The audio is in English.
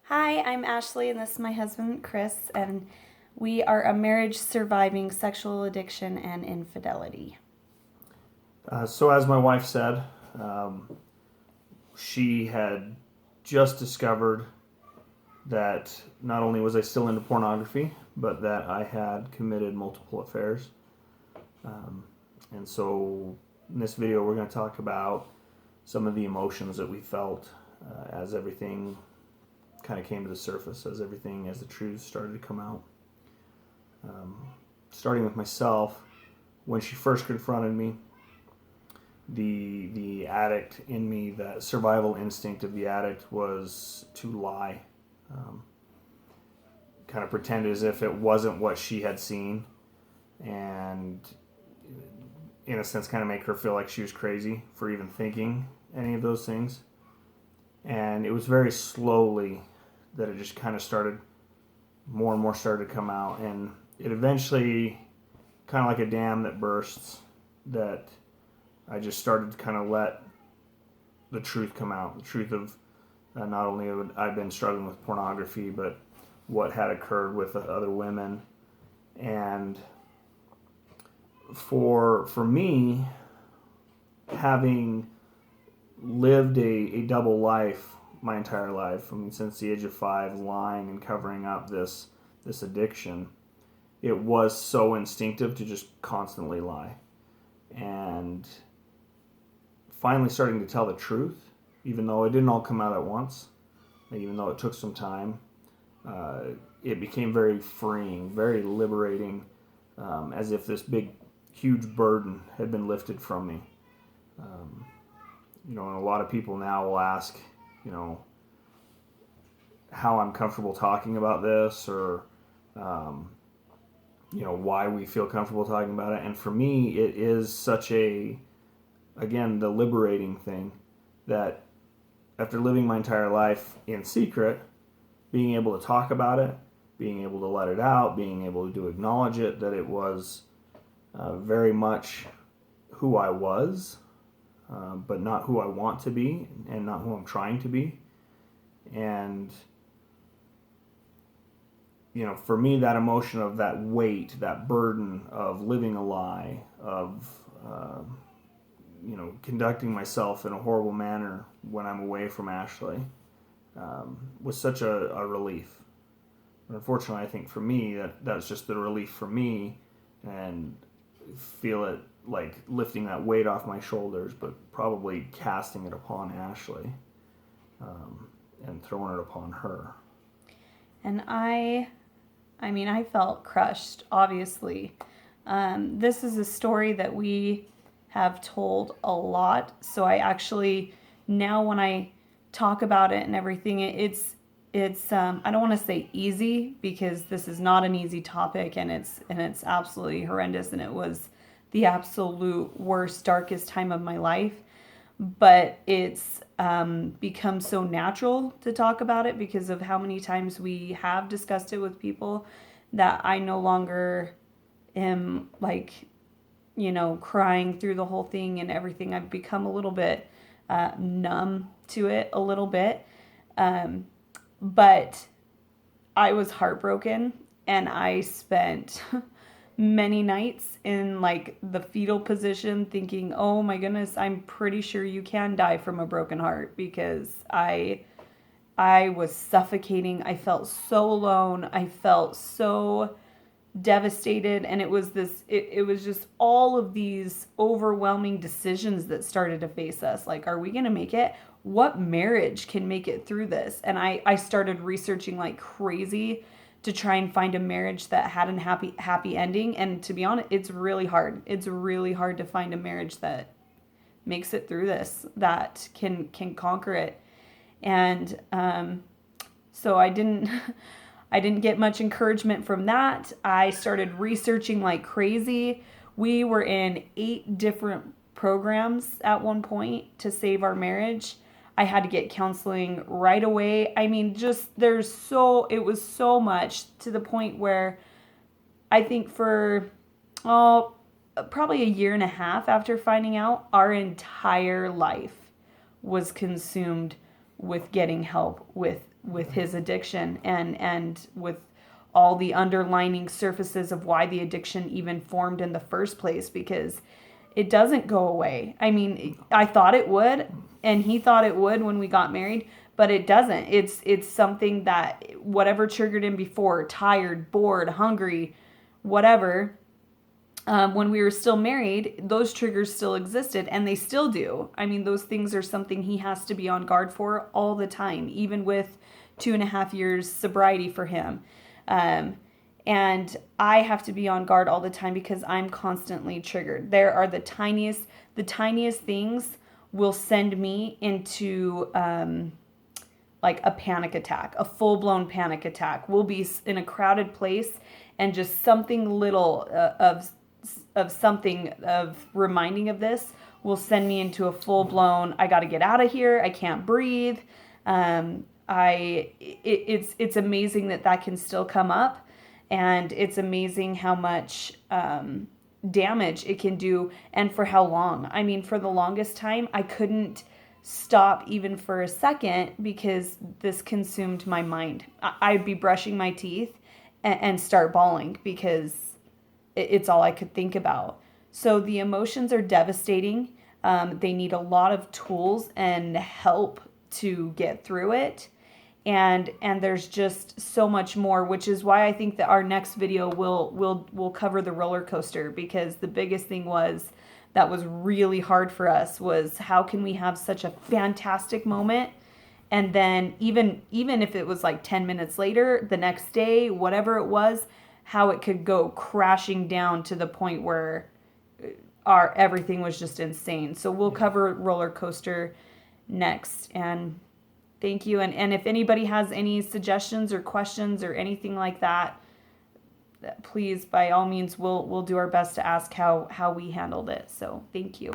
Hi, I'm Ashley, and this is my husband, Chris, and we are a marriage surviving sexual addiction and infidelity. So, as my wife said, um, she had just discovered that not only was I still into pornography, but that I had committed multiple affairs. Um, and so, in this video, we're going to talk about some of the emotions that we felt as everything kind of came to the surface, as the truth started to come out. Um, Starting with myself, when she first confronted me, the addict in me, that survival instinct of the addict was to lie, um, kind of pretend as if it wasn't what she had seen, and in a sense, kind of make her feel like she was crazy for even thinking any of those things. And it was very slowly that it just kind of started, more and more started to come out, and it eventually, kind of like a dam that bursts, that I just started to kind of let the truth come out. The truth of not only had I been struggling with pornography, but what had occurred with other women. And for me, having lived a double life my entire life, I mean, since the age of 5, lying and covering up this addiction, it was so instinctive to just constantly lie. And finally starting to tell the truth, even though it didn't all come out at once, even though it took some time, uh, it became very freeing, very liberating, as if this big, huge burden had been lifted from me. Um, and a lot of people now will ask, you know, how I'm comfortable talking about this, or um, why we feel comfortable talking about it. And for me, it is such again, the liberating thing that after living my entire life in secret, being able to talk about it, being able to let it out, being able to acknowledge it, that it was very much who I was, but not who I want to be, and not who I'm trying to be. And for me, that emotion of that weight, that burden of living a lie, of conducting myself in a horrible manner when I'm away from Ashley, was such a relief. But unfortunately, I think for me, that's just the relief for me, and feel it like lifting that weight off my shoulders, but probably casting it upon Ashley, um, and throwing it upon her. And I felt crushed, obviously. This is a story that we have told a lot. So I actually, now when I talk about it and everything, it's I don't want to say easy, because this is not an easy topic, and it's absolutely horrendous, and it was the absolute worst, darkest time of my life. But it's become so natural to talk about it because of how many times we have discussed it with people, that I no longer am like, crying through the whole thing and everything. I've become a little bit numb to it, a little bit. Um, but I was heartbroken, and I spent many nights in like the fetal position thinking, "Oh my goodness, I'm pretty sure you can die from a broken heart," because I was suffocating. I felt so alone. I felt so devastated, and it was just all of these overwhelming decisions that started to face us. Like, are we going to make it? What marriage can make it through this? And I started researching like crazy to try and find a marriage that had a happy ending. And to be honest, it's really hard. It's really hard to find a marriage that makes it through this, that can conquer it. And so I didn't I didn't get much encouragement from that. I started researching like crazy. We were in 8 different programs at one point to save our marriage. I had to get counseling right away. I mean, just it was so much, to the point where I think for, oh, probably a year and a half after finding out, our entire life was consumed with getting help with his addiction and with all the underlining surfaces of why the addiction even formed in the first place, because it doesn't go away. I mean, I thought it would, and he thought it would when we got married, but it doesn't. It's something that whatever triggered him before, tired, bored, hungry, whatever, when we were still married, those triggers still existed, and they still do. I mean, those things are something he has to be on guard for all the time, even with 2.5 years sobriety for him. And I have to be on guard all the time because I'm constantly triggered. There are the tiniest things will send me into like a panic attack, a full-blown panic attack. We'll be in a crowded place, and just something little of something of reminding of this will send me into a full-blown, I got to get out of here, I can't breathe. It's amazing that can still come up, and it's amazing how much damage it can do, and for how long. I mean, for the longest time, I couldn't stop even for a second because this consumed my mind. I'd be brushing my teeth and start bawling because it's all I could think about. So the emotions are devastating. They need a lot of tools and help to get through it. And there's just so much more, which is why I think that our next video will cover the roller coaster, because the biggest thing that was really hard for us was how can we have such a fantastic moment, and then even if it was like 10 minutes later, the next day, whatever it was, how it could go crashing down to the point where our everything was just insane. So we'll cover roller coaster next. And thank you. And if anybody has any suggestions or questions or anything like that, please, by all means, we'll do our best to ask how we handled it. So thank you.